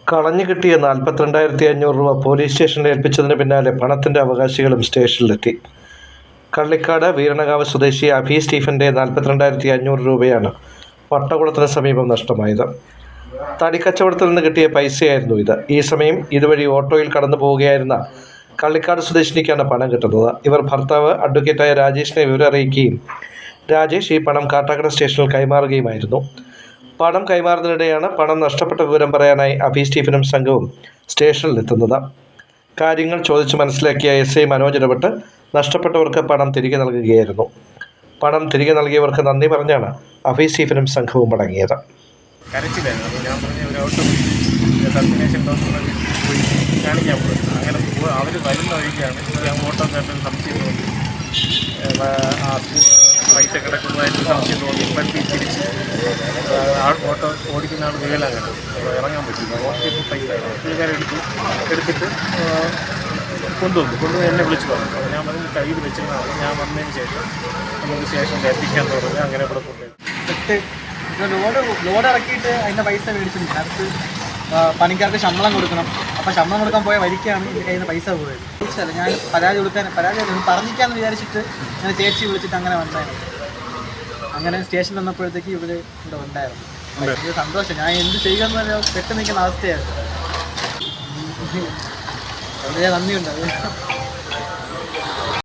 കളഞ്ഞു കിട്ടിയ 42,500 രൂപ പോലീസ് സ്റ്റേഷനിൽ ഏൽപ്പിച്ചതിന് പിന്നാലെ പണത്തിൻ്റെ അവകാശികളും സ്റ്റേഷനിലെത്തി. കള്ളിക്കാട് വീരണകാവ് സ്വദേശി അഭി സ്റ്റീഫൻ്റെ 42,500 രൂപയാണ് വട്ടകുളത്തിന് സമീപം നഷ്ടമായത്. തടിക്കച്ചവടത്തിൽ നിന്ന് കിട്ടിയ പൈസയായിരുന്നു ഇത്. ഈ സമയം ഇതുവഴി ഓട്ടോയിൽ കടന്നു പോവുകയായിരുന്ന കള്ളിക്കാട് സ്വദേശിനിക്കാണ് പണം കിട്ടുന്നത്. ഇവർ ഭർത്താവ് അഡ്വക്കേറ്റായ രാജേഷിനെ വിവരം അറിയിക്കുകയും രാജേഷ് ഈ പണം കാട്ടാക്കട സ്റ്റേഷനിൽ കൈമാറുകയുമായിരുന്നു. പണം കൈമാറുന്നതിനിടെയാണ് പണം നഷ്ടപ്പെട്ട വിവരം പറയാനായി അഭി സ്റ്റീഫനും സംഘവും സ്റ്റേഷനിലെത്തുന്നത്. കാര്യങ്ങൾ ചോദിച്ച് മനസ്സിലാക്കിയ SI മനോജ് ഇടപെട്ട് നഷ്ടപ്പെട്ടവർക്ക് പണം തിരികെ നൽകുകയായിരുന്നു. പണം തിരികെ നൽകിയവർക്ക് നന്ദി പറഞ്ഞാണ് അഭി സ്റ്റീഫനും സംഘവും മടങ്ങിയത്. കരച്ചിലായിരുന്നു. അപ്പോൾ ഞാൻ പറഞ്ഞ ഒരു ഔട്ട് ഡെസ്റ്റിനേഷൻ ഡോക്ടറെ പോയി കാണിക്കാൻ പോയി. അങ്ങനെ അവർ വരുന്ന വഴിക്കാണ് ഞാൻ ഓട്ടോ കേട്ടൊരു സംശയം തോന്നി, പൈസ കിടക്കുന്നതായിട്ട് സംശയം തോന്നി. ഇപ്പോഴത്തെ തിരിച്ച് ഓട്ടോ ഓടിക്കുന്ന ആൾ വേലാകണം, ഇറങ്ങാൻ പറ്റില്ല. ഓടിച്ചിട്ട് പൈസ പുള്ളിക്കാരെടുത്തിട്ട് കൊണ്ടുവന്ന് എന്നെ വിളിച്ച് പറഞ്ഞു. അപ്പോൾ ഞാൻ പറഞ്ഞ് കയ്യിൽ വെച്ചിരുന്നതാണ്. ഞാൻ വന്നതിന് ശേഷം നമുക്ക് സ്റ്റേഷനിൽ എത്തിക്കാന്ന് പറഞ്ഞ് അങ്ങനെ ഇവിടെ കൊണ്ടുപോയി ലോഡ് ഇറക്കിയിട്ട് അതിൻ്റെ പൈസ മേടിച്ചിട്ടുണ്ട്. അടുത്ത് പണിക്കാർക്ക് ശമ്പളം കൊടുക്കണം. അപ്പോൾ ശമ്പളം കൊടുക്കാൻ പോയ വരിക്കാണ് എൻ്റെ കയ്യിൽ നിന്ന് പൈസ പോയത്. ചോദിച്ചല്ല, ഞാൻ പരാതി പറഞ്ഞിരിക്കാമെന്ന് വിചാരിച്ചിട്ട് ഞാൻ ചേച്ചി വിളിച്ചിട്ട് അങ്ങനെ വന്നായിരുന്നു. അങ്ങനെ സ്റ്റേഷനിൽ വന്നപ്പോഴത്തേക്ക് ഇവിടെ ഉണ്ടായിരുന്നു. ഭയങ്കര സന്തോഷം. ഞാൻ എന്ത് ചെയ്യുമെന്ന് പെട്ടെന്ന് നിൽക്കുന്ന അവസ്ഥയായിരുന്നു. വളരെ നന്ദിയുണ്ട്.